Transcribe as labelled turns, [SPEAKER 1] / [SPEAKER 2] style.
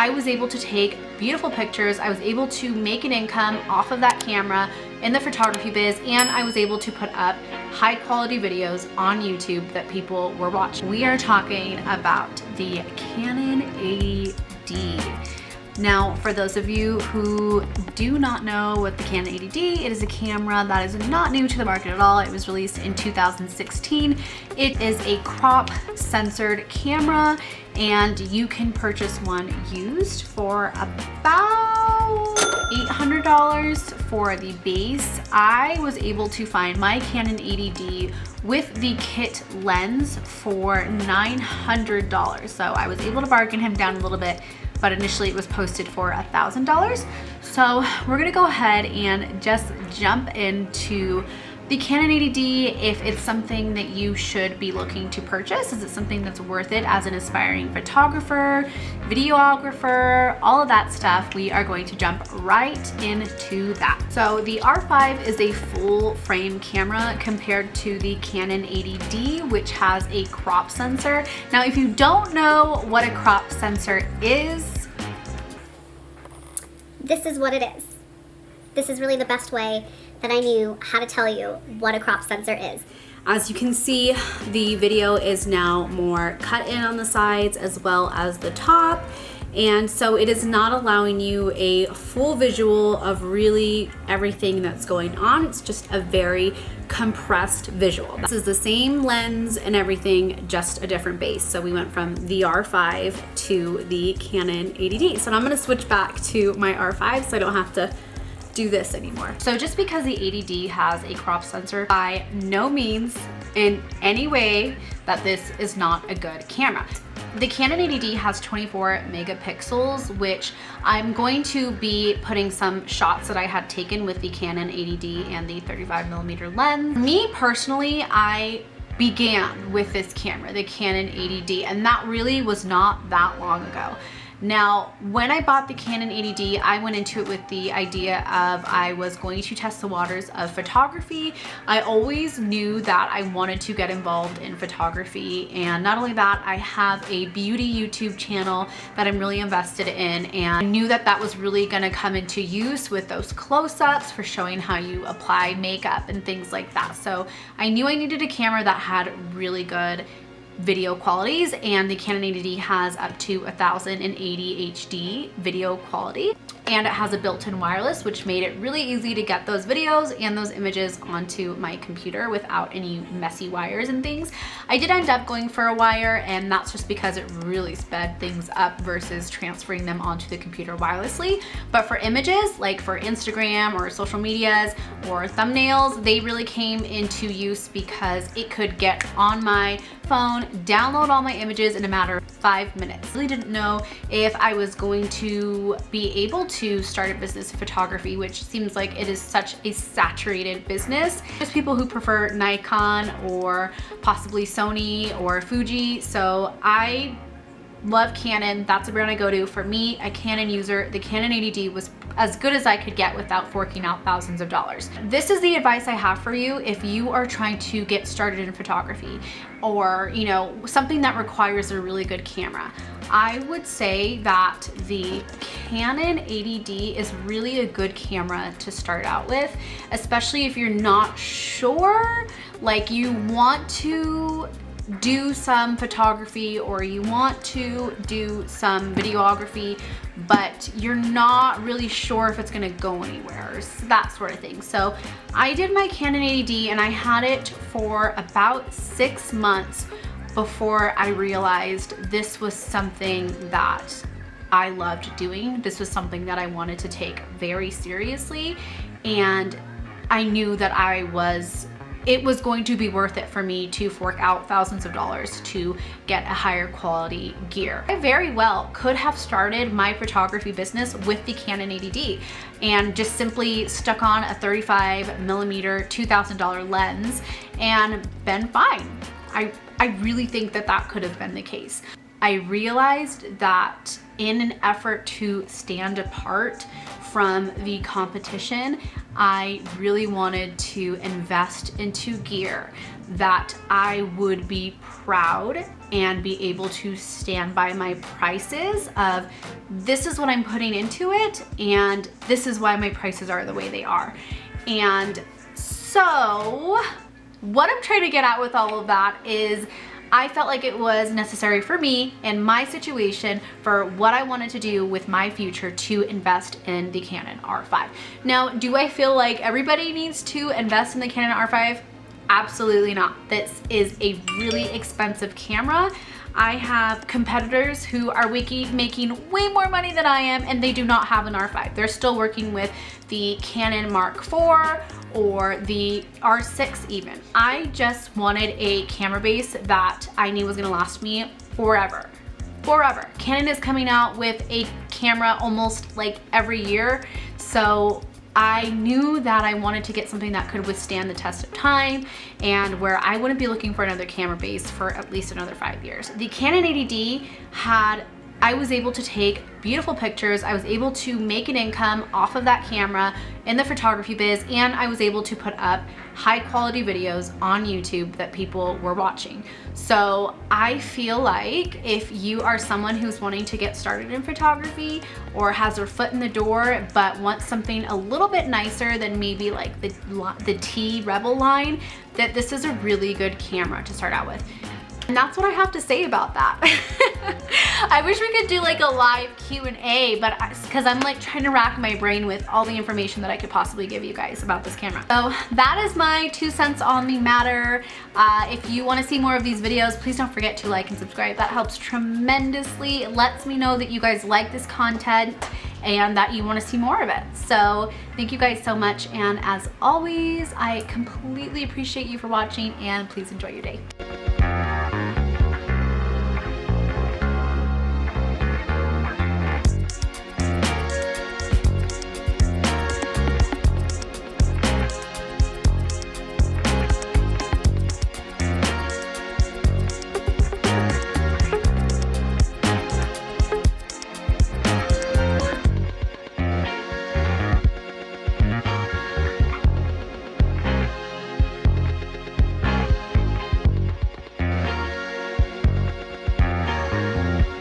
[SPEAKER 1] I was able to take beautiful pictures. I was able to make an income off of that camera in the photography biz, and I was able to put up high quality videos on YouTube that people were watching. We are talking about the Canon 80D. Now, for those of you who do not know what the Canon 80D, it is a camera that is not new to the market at all. It was released in 2016. It is a crop censored camera, and you can purchase one used for about $800 for the base. I was able to find my Canon 80D with the kit lens for $900. So I was able to bargain him down a little bit, but initially it was posted for $1,000. So we're gonna go ahead and just jump into the Canon 80D. If it's something that you should be looking to purchase, is it something that's worth it as an aspiring photographer, videographer, all of that stuff, we are going to jump right into that. So the R5 is a full frame camera compared to the Canon 80D, which has a crop sensor. Now, if you don't know what a crop sensor is,
[SPEAKER 2] this is what it is. This is really the best way that I knew how to tell you what a crop sensor is.
[SPEAKER 1] As you can see, the video is now more cut in on the sides as well as the top. And so it is not allowing you a full visual of really everything that's going on. It's just a very compressed visual. This is the same lens and everything, just a different base. So we went from the R5 to the Canon 80D. So now I'm gonna switch back to my R5 so I don't have to do this anymore. So just because the 80D has a crop sensor, by no means in any way that this is not a good camera. The Canon 80D has 24 megapixels, which I'm going to be putting some shots that I had taken with the Canon 80D and the 35mm lens. Me personally, I began with this camera, the Canon 80D, and that really was not that long ago. Now, when I bought the Canon 80D, I went into it with the idea of I was going to test the waters of photography. I always knew that I wanted to get involved in photography, and not only that, I have a beauty YouTube channel that I'm really invested in, and I knew that that was really gonna come into use with those close-ups for showing how you apply makeup and things like that. So I knew I needed a camera that had really good video qualities, and the Canon 80D has up to 1080 HD video quality, and it has a built-in wireless, which made it really easy to get those videos and those images onto my computer without any messy wires and things. I did end up going for a wire, and that's just because it really sped things up versus transferring them onto the computer wirelessly. But for images, like for Instagram or social medias or thumbnails, they really came into use because it could get on my phone, download all my images in a matter of 5 minutes. I really didn't know if I was going to be able to start a business in photography, which seems like it is such a saturated business. There's people who prefer Nikon or possibly Sony or Fuji. So I love Canon. That's a brand I go to. For me, a Canon user, the Canon 80D was as good as I could get without forking out thousands of dollars. This is the advice I have for you if you are trying to get started in photography, or you know, something that requires a really good camera. I would say that the Canon 80D is really a good camera to start out with, especially if you're not sure, like you want to do some photography or you want to do some videography, but you're not really sure if it's gonna go anywhere, or that sort of thing. So I did my Canon 80D and I had it for about 6 months before I realized this was something that I loved doing. This was something that I wanted to take very seriously, and I knew that it was going to be worth it for me to fork out thousands of dollars to get a higher quality gear. I very well could have started my photography business with the Canon 80D and just simply stuck on a 35mm $2,000 lens and been fine. I really think that that could have been the case. I realized that in an effort to stand apart from the competition, I really wanted to invest into gear that I would be proud and be able to stand by my prices of this is what I'm putting into it and this is why my prices are the way they are. And so what I'm trying to get at with all of that is I felt like it was necessary for me in my situation for what I wanted to do with my future to invest in the Canon R5. Now, do I feel like everybody needs to invest in the Canon R5? Absolutely not. This is a really expensive camera. I have competitors who are making way more money than I am and they do not have an R5. They're still working with the Canon Mark IV or the R6 even. I just wanted a camera base that I knew was gonna last me forever. Forever. Canon is coming out with a camera almost like every year, so I knew that I wanted to get something that could withstand the test of time and where I wouldn't be looking for another camera base for at least another 5 years. The Canon 80D I was able to take beautiful pictures. I was able to make an income off of that camera in the photography biz, and I was able to put up high quality videos on YouTube that people were watching. So I feel like if you are someone who's wanting to get started in photography or has their foot in the door but wants something a little bit nicer than maybe like the T Rebel line, that this is a really good camera to start out with. And that's what I have to say about that. I wish we could do like a live Q&A, but because I'm like trying to rack my brain with all the information that I could possibly give you guys about this camera. So that is my 2 cents on the matter. If you want to see more of these videos, please don't forget to like and subscribe. That helps tremendously. It lets me know that you guys like this content and that you want to see more of it. So thank you guys so much, and as always, I completely appreciate you for watching, and please enjoy your day.